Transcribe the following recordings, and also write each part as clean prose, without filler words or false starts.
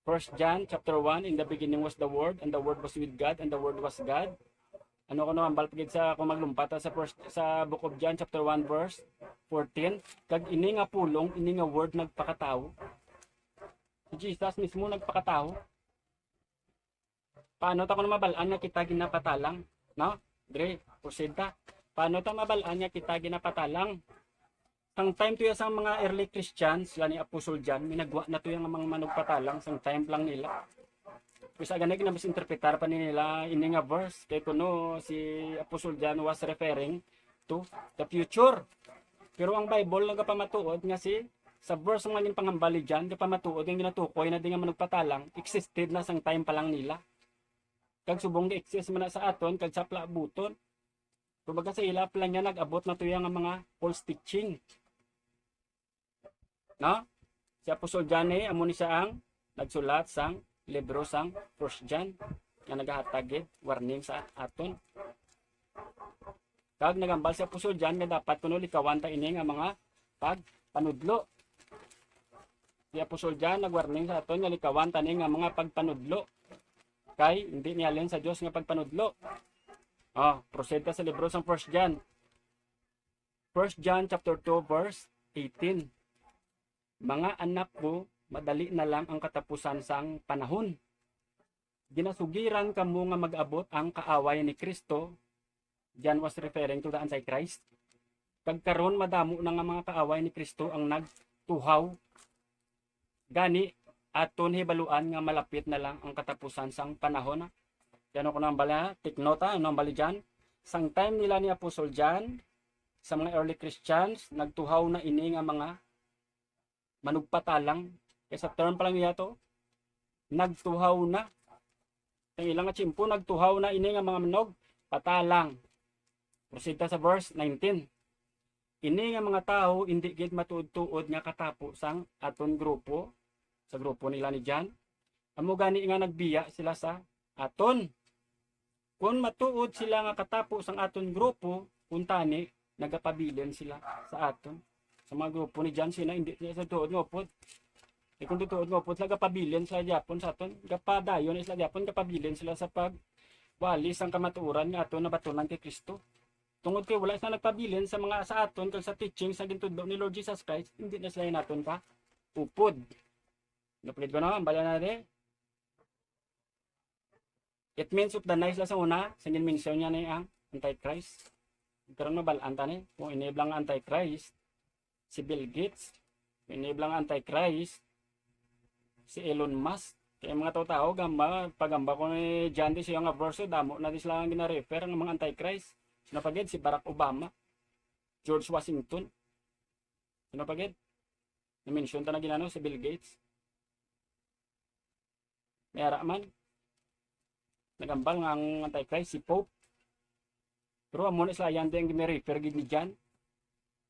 First John chapter 1, in the beginning was the Word, and the Word was with God, and the Word was God. Ano ko naman balpagid sa kung maglumpata sa Book of John chapter 1 verse 14, kag ini nga pulong, ini nga word nagpakatao. Si Jesus mismo nagpakatao. Paano ta ko mabalaan nga kita ginapatalang, no? Dre, proceed ta. Paano ta mabalaan nga kita ginapatalang? Sang time to sa mga early Christians, yani Apostle John, minagwa na to yung mga manugpatalang sang time lang nila. Bisa ganag na mas interpretar pa nila ini nga verse kay kuno si Apostle John was referring to the future. Pero ang Bible nagapamatuod nga si sa verse nga nin pangambali diyan, gapamatuod yung ginatukoy na di nga manugpatalang existed na sang time pa lang nila. Kag subong gi-exist man na sa aton kag sapla buton. Kumbaga sa ila pa lang niya nag-abot na to yung mga false teaching. No? Si Apostle John amo ni siya ang nagsulat sang libro sang First John nga nagahatag warning sa aton. Kag nagambal sa Apostle John nga dapat kuno likawan ta ini nga mga pagpanudlo. Si Apostle John nagwarning sa aton nga likawan ta ni nga mga pagpanudlo. Kay hindi niya alin sa Dios nga pagpanudlo. Proceed ta sa libro sang First John. First John chapter 2 verse 18. Mga anak ko, madali na lang ang katapusan sang panahon. Ginasugiran kamo nga mag-abot ang kaaway ni Kristo. John was referring to the Antichrist. Kagkaron madamo na nga mga kaaway ni Kristo ang nagtuhaw. Gani aton hibaluan nga malapit na lang ang katapusan sang panahon. Yan ko nang bala, take note ang bali dyan. Sang time nila ni Apostle John, sa mga early Christians, nagtuhaw na ini nga mga manugpatalang. Kaya sa term pa lang niya to, nagtuhaw na. Ang ilang tsimpo, nagtuhaw na ini nga mga manog, patalang. Proceed sa verse 19. Ini nga mga tao, hindi gid matuod-tuod nga katapo sang aton grupo, sa grupo nila ni John. Amo gani nga nagbiya sila sa aton. Kung matuod sila nga katapo sang aton grupo, kuntani, nagapabilin sila sa aton. Sa mga grupo ni John, sina hindi sa tuod nga upod. Kung tutuod nga upod, nagapabilin sila Japon sa aton. Gapadayon sila Japon, gapabilin sila sa pagwalis ang kamaturan nga aton na batunan kay Kristo. Tungod kay wala sila nagpabilin sa mga sa aton kag sa teaching sa gintudlo ni Lord Jesus Christ, hindi na sila naton pa upod. Napulit ko na, bala na rin. It means of the nice la sa una, sa minsan niya na ang Antichrist. Karon mabalaan ta ni, kung enable ang Antichrist, si Bill Gates, enable ang Antichrist, si Elon Musk. Kaya mga tao gamba, pagamba ko ni John di siya nga verse, damo na di sila ang gina-refer ng mga Antichrist. Sinapagid si Barack Obama, George Washington. Sinapagid, na-mention ta na ginano si Bill Gates. Mayara man, nagambal nga ang Antichrist, si Pope. Pero amo na sila yan din gina-refer gid ni John.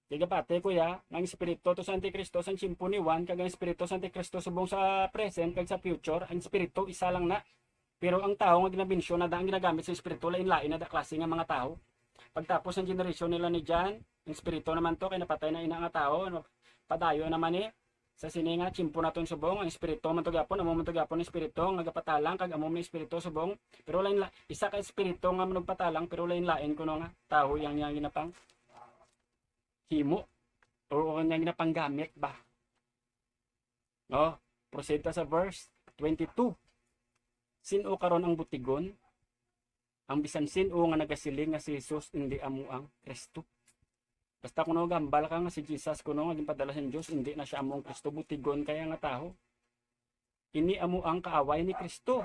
Kaya pati kuya, ang espiritu to sa Antikristo sa simpo ni Juan, kag ang espiritu sa Antikristo subong sa present kag sa future, ang espiritu isa lang na. Pero ang tao nga ginabensyon na ang ginagamit sa espiritu lain-lain na klase nga mga tao. Pagtapos ng generation nila ni John, ang espiritu naman to kay napatay na ina nga tao, padayo naman ni sa sini nga simpo naton subong ang espiritu man to gyapon, amo man to gyapon ang espiritu nga gapatalang kag amo man espiritu subong. Pero lain isa ka espiritu nga manugpatalang pero lain-lain kuno nga tao yang ginapang himo o kanya ginapanggamit ba. No, proceed ta sa verse 22. Sino karon ang butigon? Ang bisan sino nga nagasiling nga si Jesus hindi amo ang Kristo. Basta kuno gambal ka nga si Jesus kuno nga ginpadala sa Dios, hindi na siya amo ang Kristo, butigon kaya nga tao. Ini amo ang kaaway ni Kristo.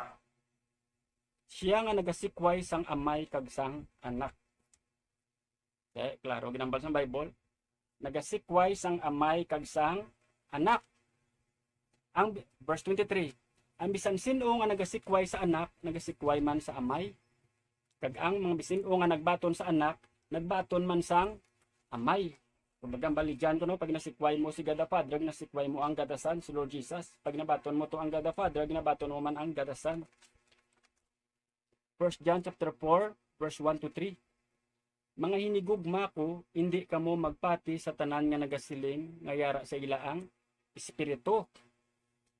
Siya nga nagasikway sang amay kag sang anak. Okay, klaro ginambal sa Bible. Nagasikway sang amay kag sang anak. Ang verse 23, ang bisan sino nga nagasikway sa anak, nagasikway man sa amay. Kag ang mga bisan o nga nagbaton sa anak, nagbaton man sang amay. Kumbaga baligyan ko no, pag nasikway mo si God the Father, nasikway mo ang God the Son, si Lord Jesus. Pag nabaton mo to ang God the Father, ginabaton mo man ang God the Son. 1 John chapter 4 verse 1 to 3. Mga hinigugma ko, hindi kamo magpati sa tanan nga nagasiling nga yara sa ilaang espiritu.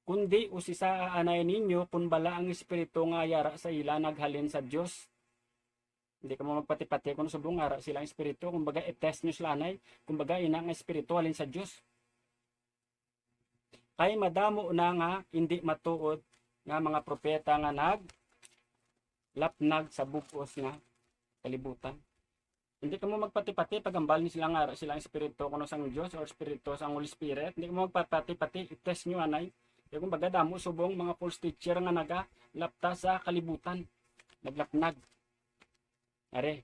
kundi usisa aanay ninyo kun bala ang espiritu nga yara sa ila naghalin sa Dios. Hindi ka mo magpati-pati kung subong ara silang espiritu, kumbaga i-test nyo sila anay, kumbaga ina nga espiritu halin sa Dios. Kay madamo na nga hindi matuod nga mga propeta nga lapnag sa bugos nga kalibutan. Hindi ka mo magpati-pati pag ambal ni silang ara silang espiritu kuno sang Dios or espiritu sang Holy Spirit. Hindi ka mo magpati-pati, i-test nyo anay. Kaya kumbaga damo subong mga false teacher nga nagalapta sa kalibutan, naglapnag. Are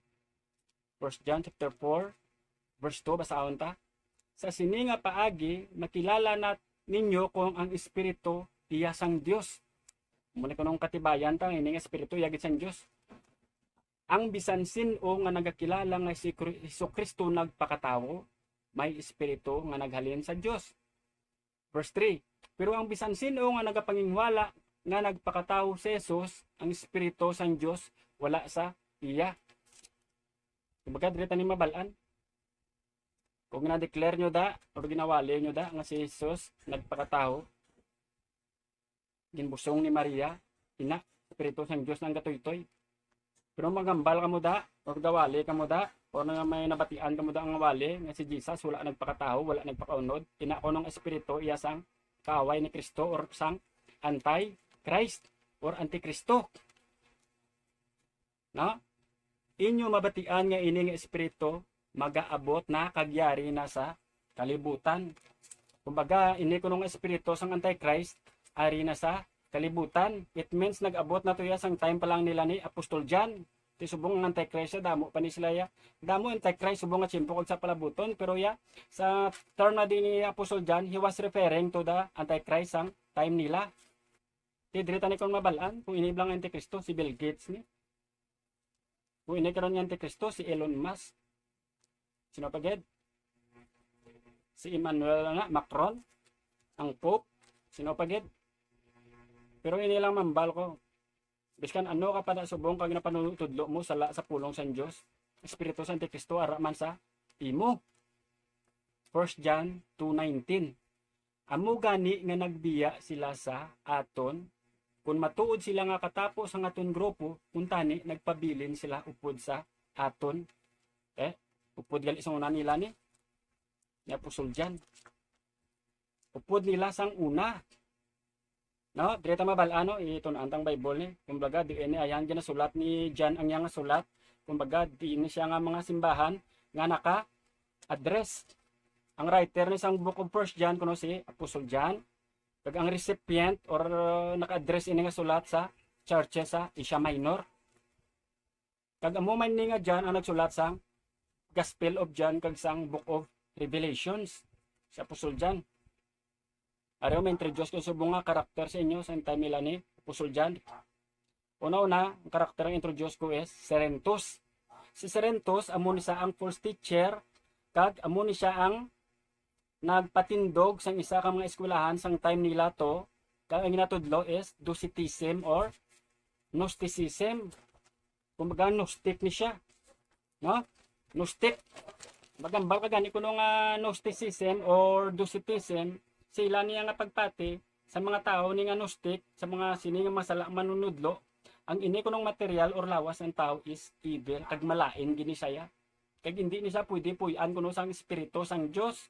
1 John chapter 4 verse 2 basahon ta. Sa sini nga paagi makilala na ninyo kung ang espiritu iya sang Dios. Muna kunong katibayan ta ini nga espiritu yagit sang Dios. Ang bisan sin-o nga nagakilala nga si Kristo nagpakatawo, may espiritu nga naghalin sa Dios. Verse 3. Pero ang bisan sin-o nga nagapangingwala nga nagpakatawo si Jesus, ang espiritu sang Dios wala sa iya. Kumbaga diri tani mabalaan. Kung na-declare nyo da o ginawali nyo da nga si Jesus nagpakatawo, ginbusong ni Maria, ina, espiritu sang Dios nang gatoy-toy. Pero magambal ka mo da, o gawali ka mo da, o na may nabatian ka mo da ang wali, nga si Jesus wala nagpakataho, wala nagpakaunod, ina ko ng espiritu iya sang kaaway ni Kristo or sang anti-Christ or anti-Kristo. No? Inyo mabatian nga ini nga espiritu magaabot na kagyari na sa kalibutan. Kumbaga ini ko ng espiritu sang anti-Christ ari na sa kalibutan. It means nag-abot na to ya sang time pa lang nila ni Apostol John. Ti subong ang anti-Christ damo pa ni sila ya. Damo anti-Christ subong nga tiyempo kag sa palabuton pero ya sa turn na din ni Apostol John, he was referring to the anti-Christ sang time nila. Ti diri tani kon mabalaan kung ini lang anti-Kristo si Bill Gates ni. Kung ini karon nga anti-Kristo si Elon Musk. Sino paged? Si Emmanuel nga Macron, ang Pope. Sino paged? Pero ini lang mambal ko. Biskan ano ka pa na subong kag napanunutudlo mo sa pulong sa Dios. Espiritu sa Antikristo ara man sa imo. 1 John 2:19. Amo gani nga nagbiya sila sa aton kun matuod sila nga katapos ang aton grupo kuntani nagpabilin sila upod sa aton. Upod gali sa una nila ni Apostol John. Upod nila sang una. No, dire ta mabalano ito na antang Bible ni. Kumbaga di ini ayan gina sulat ni John ang yang sulat. Kumbaga di ini siya nga mga simbahan nga naka-address. Ang writer ni sang book of 1 John kuno si Apostol John. Kag ang recipient or naka-address ini nga sulat sa churches sa Asia Minor. Kag amo man ni nga John ang nagsulat sang Gospel of John kag sang Book of Revelations si Apostol John. Araw may introduce ko subong nga karakter sa inyo sa time nila ni Apostol John. Una-una, ang karakter ang introduce ko is Serentus. Si Serentus amo ni siya ang false teacher kag amo ni siya ang nagpatindog sang isa ka mga eskwelahan sang time nila to. Kag ang ginatudlo is Docetism or Gnosticism. Kumbaga Gnostic ni siya. No? Gnostic. Magambal ka gani kuno nga Gnosticism or Docetism, sila niya nga pagpati sa mga tao ni nga Gnostic, sa mga sini nga masala manunudlo, ang ini kunong material or lawas ng tao is evil, kag malain gini saya. Kag hindi ni siya pwede puyan kuno sang espiritu sang Dios.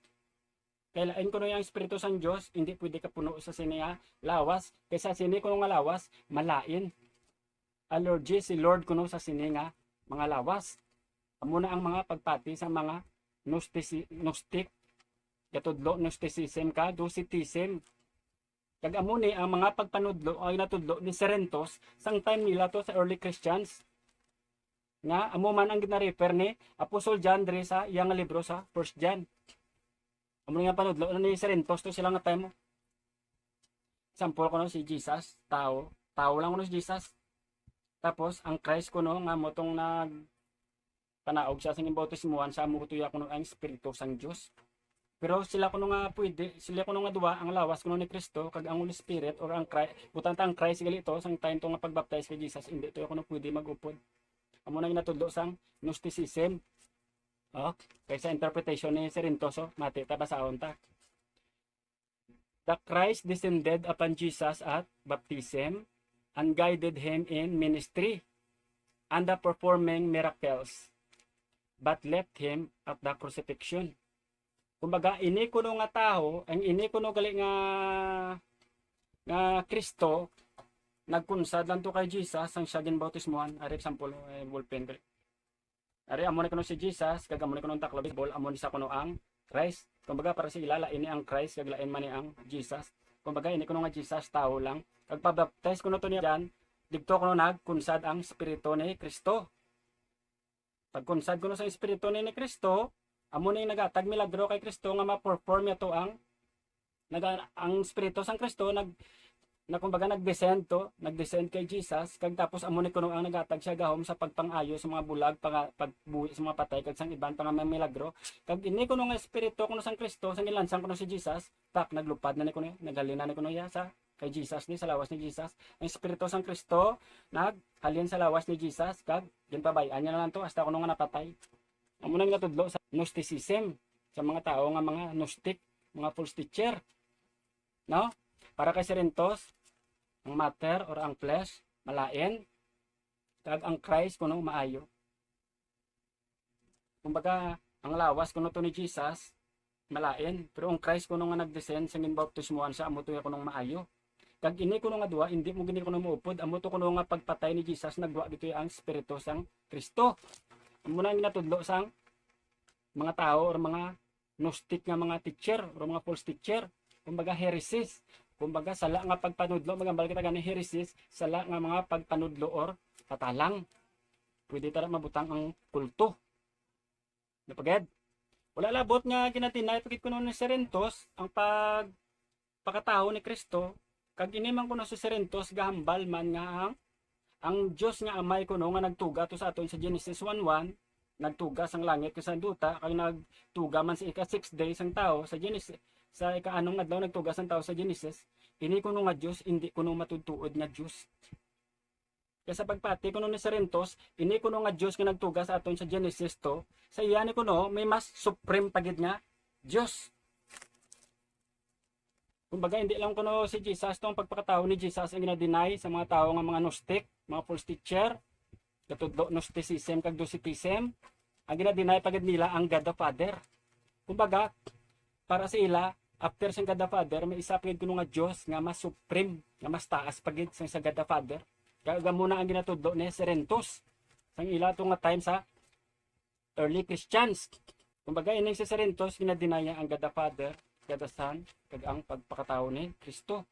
Kailain kuno yang espiritu sang Dios, hindi pwede ka puno sa sini nga lawas, kaysa sini kuno nga lawas malain. Allergy si Lord kuno sa sini nga mga lawas. Amo na ang mga pagpati sa mga Gnostic, katudlo Gnosticism ka, Docetism. Kag amo ni ang mga pagpanudlo ay natudlo ni Serentos sang time nila to sa early Christians. Nga amo man ang gina-refer ni Apostol John diri sa iyang libro sa 1 John. Amo nga panudlo ni Serentos to sila nga time mo. Sample ko no si Jesus, tao lang no si Jesus. Tapos ang Christ ko no nga motong nag panaog siya sa bautismuhan sa amo tuya kuno ang espiritu sang Dios. Pero sila kuno nga pwede, sila kuno nga duwa ang lawas kuno ni Kristo kag ang Holy Spirit or ang Christ, butang tang Christ gali to sang time to nga pagbaptize kay Jesus, hindi to kuno pwede magupod. Amo nang natudlo sang Gnosticism. Kaysa interpretation ni Serentoso, mati ta basahon ta. The Christ descended upon Jesus at baptism and guided him in ministry and the performing miracles, but left him at the crucifixion. Kumbaga, ini kuno nga tao, ang ini kuno gali nga Kristo, nagkunsad lang to kay Jesus, ang siya ginbautismuhan, ari example, ballpen gali. Ari, amo na kuno si Jesus, kag amo na kuno taklo, baseball, amo ni sa kuno ang Christ. Kumbaga, para sa ilala, ini ang Christ, kag lain man ni ang Jesus. Kumbaga, ini kuno nga Jesus, tao lang. Kag pabaptize kuno to niya dyan, digto kuno nagkunsad ang Espiritu ni Kristo. Pagkunsad kuno sa Espiritu ni Kristo, amo na yung nagatag milagro kay Kristo nga ma-perform ito ang Espiritu sang Kristo kumbaga nag-descend kay Jesus, kag tapos amo ni kuno ang nagatag siya gahom sa pagpangayo sa mga bulag, pagbuhi sa mga patay kag sang iban pang milagro. Kag ini kuno nga Espiritu kuno sang Kristo sang ilansang kuno si Jesus, naglupad na ni kuno, nagalina ni kuno ya sa kay Jesus ni sa lawas ni Jesus. Ang Espiritu sang Kristo naghalin sa lawas ni Jesus, kag ginpabayaan niya na lang to hasta kuno nga napatay. Amo nang natudlo sa Gnosticism, sa mga tao nga mga Gnostic, mga false teacher. No? Para kay Serentos, ang matter or ang flesh malain, kag ang Christ kuno maayo. Kumbaga, ang lawas kuno to ni Jesus malain, pero ang Christ kuno nga nagdescend sa ginbautismuhan sa amo to kuno maayo. Kag ini kuno nga duwa, hindi mo gini kuno muupod, amo to kuno nga pagpatay ni Jesus nagduwa dito ang Espiritu sang Kristo. Amo na ginatudlo sang mga tao or mga Gnostic nga mga teacher or mga false teacher, kumbaga heresies. Kumbaga sala nga pagpanudlo, magambal kita gani heresies, sala nga mga pagpanudlo or patalang. Pwede tara mabutang ang kulto. Napagad. Wala labot nga ginatinay pagit kuno ni Serentos ang pagpakatao ni Kristo, kag ini man kuno si Serentos gahambal man nga ang Dios nga amay kuno nga nagtuga to sa aton sa Genesis 1:1, nagtuga sang langit ken sa duta, kag nagtuga man sa ika-6 days ang tao sa Genesis. Sa ika-anong adlaw nagtugas ang tao sa Genesis, ini kuno nga Dios, hindi kuno matutuod nga Dios. Kaya sa pagpati kuno ni Serentos, ini kuno nga Dios nga nagtugas aton sa Genesis to, sa iya ni kuno may mas supreme pagid nga Dios. Kumbaga hindi lang kuno si Jesus to ang pagpakatao ni Jesus ang gina-deny sa mga tao nga mga Gnostic, mga false teacher, katudlo Gnosticism kag Docetism, ang gina-deny pagid nila ang God the Father. Kumbaga para sa ila, after sa God the Father, may isa pagid kuno nga Dios nga mas supreme, nga mas taas pagid sa God the Father. Kaya muna ang ginatudlo ni Serentos sang ila to nga time sa early Christians. Kumbaga ining si Serentos ginadinaya ang God the Father, God the Son, kag ang pagpakatao ni Kristo.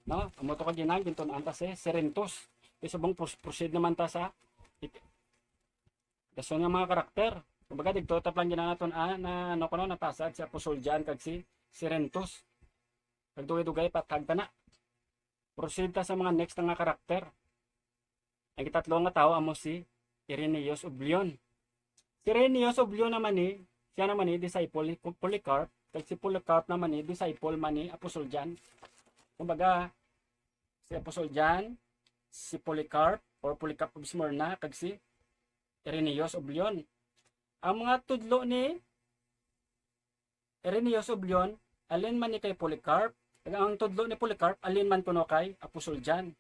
No, amo to kag ginang ginton anta si Serentos. Isa bang proceed naman ta sa dason nga mga karakter. Kumbaga dito taplan ginang naton na ano kuno napasad si Apostol John kag si Serentos. Kag dugay-dugay patag ta na. Proceed ta sa mga next nga karakter. Ang itatlo nga tao amo si Irenaeus of Lyon. Si Irenaeus of Lyon naman siya naman disciple ni Polycarp, kag si Polycarp naman disciple man ni Apostol John. Kumbaga si Apostol John, si Polycarp or Polycarp of Smyrna kag si Irenaeus of Lyon. Ang mga tudlo ni Irenaeus of Lyon, alin man ni kay Polycarp, kag ang tudlo ni Polycarp alin man kuno kay Apostol John.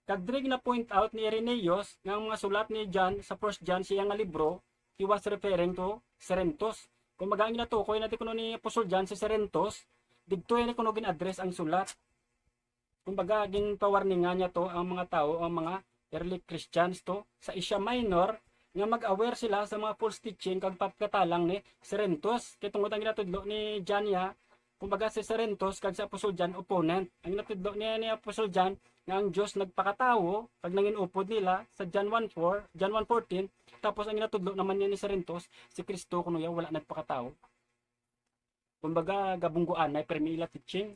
Kag diri na point out ni Irenaeus nga mga sulat ni John sa 1 John siya nga libro, he was referring to Serentos. Kung ang ginatukoy natin kuno ni Apostol John si Serentos, didto ni kuno gin-address ang sulat. Kumbaga ginpawarningan niya to ang mga tao, ang mga early Christians to sa Asia Minor nga mag-aware sila sa mga false teaching kag pagkatalang ni Serentos. Kay tungod ang ginatudlo ni John ya, kumbaga si Serentos kag sa Apostol John opponent. Ang ginatudlo ni Apostol John nga ang Dios nagpakatao kag nanginupod nila sa John 1:4, John 1:14, tapos ang ginatudlo naman niya ni Serentos si Kristo kuno ya wala nagpakatao. Kumbaga gabungguan na permila teaching.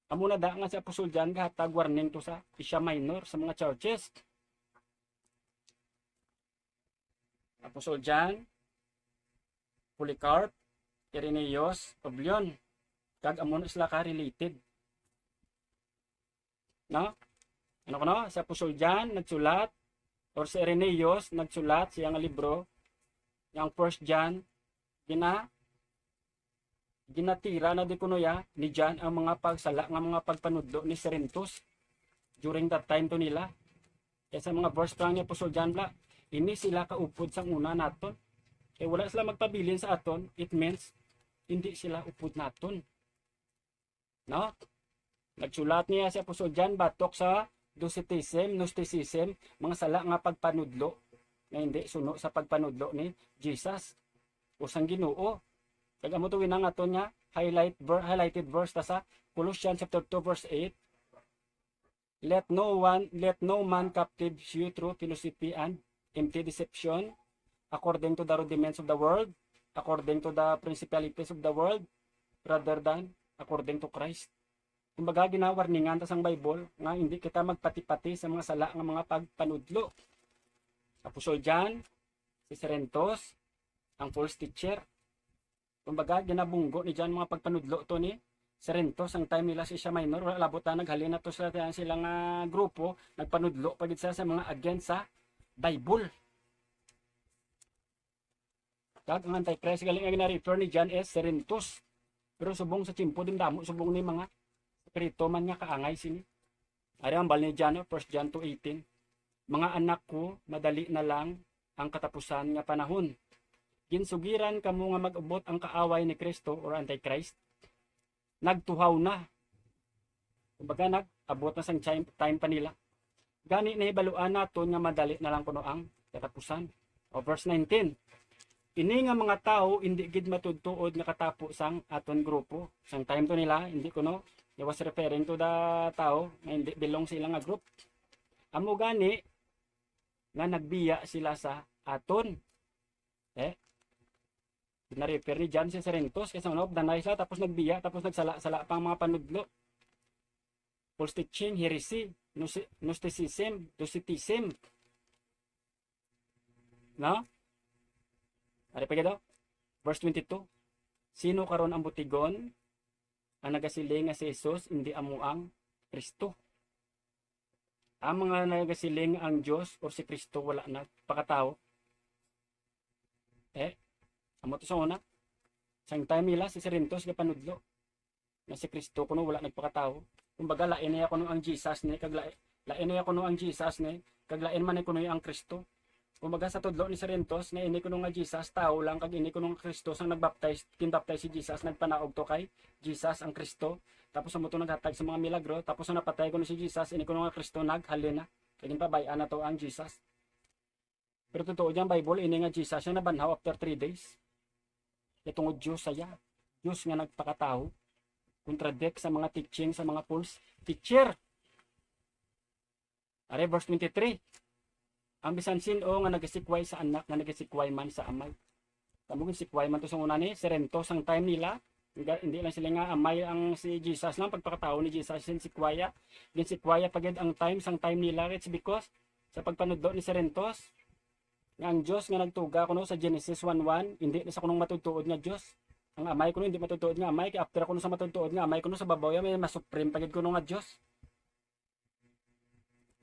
Amo na da nga si Apostol John gahatag warning to sa Asia Minor sa mga churches. Apostol John, Polycarp, Irenaeus of Lyon, kag amo na sila ka related. No? Ano ko no? Si Apostol John nagsulat or si Irenaeus nagsulat siya nga libro, yang 1 John, ginatira na di kuno ya ni John ang mga pagsala nga mga pagpanudlo ni Cerinthus during that time to nila. Kaya sa mga verse pa ni Apostol John bla, ini sila kaupod sang una naton. Kaya wala sila magpabilin sa aton, it means hindi sila upod naton. No? Nagsulat niya si Apostol John batok sa Docetism, Gnosticism, mga sala nga pagpanudlo na hindi suno sa pagpanudlo ni Jesus o sang Ginoo. Kaya mo tuwin ang aton nga highlighted verse ta sa Colossians chapter 2 verse 8. Let no man captive you through philosophy and empty deception, according to the rudiments of the world, according to the principalities of the world, rather than according to Christ. Kumbaga ginawarningan ta sang Bible nga hindi kita magpati-pati sa mga sala nga mga pagpanudlo. Apostol John, si Cerinthus, ang false teacher. Kumbaga ginabunggo ni John mga pagpanudlo to ni Cerinthus ang time nila si Asia Minor, wala labot na naghalin na to sa silang grupo, nagpanudlo pagid sa mga against sa Bible. Kag ang Antichrist galing nga na-refer ni John S. Cerinthus. Pero subong sa chimpo din damo subong ni mga espiritu man nga kaangay sini. Ari ang bal ni John 1 John 2:18. Mga anak ko, madali na lang ang katapusan nga panahon. Ginsugiran kamo nga mag-ubot ang kaaway ni Kristo or Antichrist. Nagtuhaw na. Kumbaga nag-abot na sang time pa nila. Gani na ibaluan naton nga madali na lang kuno ang katapusan. O verse 19. Ini nga mga tao hindi gid matudtuod nga katapos sang aton grupo. Sang time to nila, hindi kuno he was referring to the tao nga hindi belong sila nga group. Amo gani nga nagbiya sila sa aton. Na-refer ni John si Cerinthus kasi ano, danay sila tapos nagbiya tapos nagsala-sala pang mga panudlo. False teaching, heresy, Gnosticism, Docetism. No? Ari pa gado? Verse 22. Sino karon ang butigon? Ang nagasiling nga si Jesus hindi amo ang Kristo. Ang mga nagasiling ang Dios o si Kristo wala na pakatao. Amo to sa una. Sang time nila si Cerinthus nga panudlo na si Kristo kuno wala nagpakatao. Kumbaga lain niya kuno ang Jesus ni kag lain niya kuno ang Jesus ni kag lain man kuno ang Kristo. Kumbaga sa tudlo ni Cerinthus na ini kuno nga Jesus tao lang kag ini kuno nga Kristo sang nagbaptize, kinbaptize si Jesus nagpanaog to kay Jesus ang Kristo. Tapos amo to naghatag sa mga milagro tapos ang napatay kuno si Jesus ini kuno nga Kristo naghalin na. Kay pabayan na to ang Jesus. Pero totoo diyan Bible ini nga Jesus nga nabanhaw after 3 days. Itong Diyos saya. Diyos nga nagpakatao. Contradict sa mga teaching sa mga false teacher. Are verse 23. Ang bisan sino nga nagasikway sa anak nga nagasikway man sa amay. Tamo sikway man to sa una ni Cerinthus ang time nila. Hindi lang sila nga amay ang si Jesus lang pagpakatao ni Jesus sin sikwaya. Din sikwaya pagid ang time sang time nila it's because sa pagpanudlo ni Cerinthus nga ang Diyos nga nagtuga kuno sa Genesis 1:1 hindi na sa kunong matutuod nga Diyos. Ang amay kuno hindi matutuod nga amay kay after kuno sa matutuod nga amay kuno sa babaw ya may masupreme pagid kuno nga Diyos.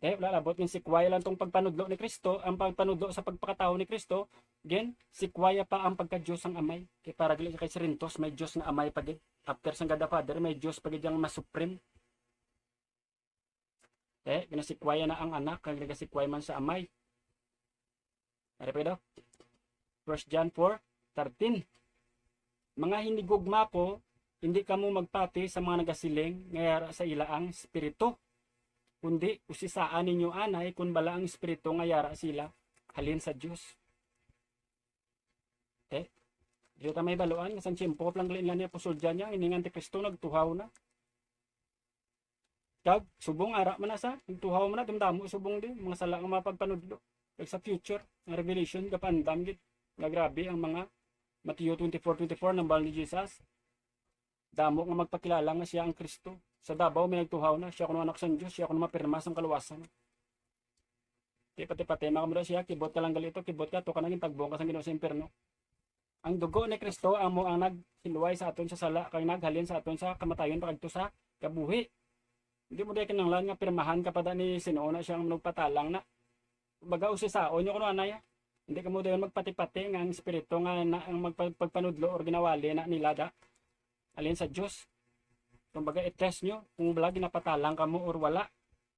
Wala labot yung sikwaya lang tong pagpanudlo ni Kristo, ang pagpanudlo sa pagpakatao ni Kristo, again, sikwaya pa ang pagka-Diyos ang amay. Kay para dili kay Cerinthus may Diyos nga amay pagid. After sang God the Father may Diyos pagid yang masupreme. Ginasikwaya na ang anak kag nagasikway man sa amay. Ari pa 1 John 4:13. Mga hinigugma ko, hindi kamo magpati sa mga nagasiling ngayara sa ilaang espiritu. Kundi usisaan ninyo anay kun bala ang espiritu ngayara sila halin sa Dios. Dito may baluan nga sang tiyempo lang ni Apostol John yang ining Antikristo nagtuhaw na. Kag subong ara man na sa nagtuhaw man na dumdamo subong din mga sala nga mapagpanudlo. Kag sa future ang revelation kapandam gid nga grabe ang mga Mateo 24:24 ng bal ni Jesus. Damo nga magpakilala nga siya ang Kristo. Sa Davao may nagtuhaw na siya kuno anak sa Dios, siya kuno mapirma sang kaluwasan. Pati mga mo siya kibot ka lang galito, kibot ka to kanang tagbong ka sang Ginoo sa impierno. Ang dugo ni Kristo amo ang nagsiluway sa aton sa sala kay naghalin sa aton sa kamatayon pagadto sa kabuhi. Hindi mo di kinahanglan nga pirmahan ka pa ni Sinuo na siyang nagpatalang na. Baga usisaon nyo kuno anay. Hindi ka mo dayon magpati-pati nga ang espiritu nga ang magpagpanudlo or ginawali na nila da. alin sa Dios. Kumbaga i-test nyo kung wala ginapatalang kamo or wala.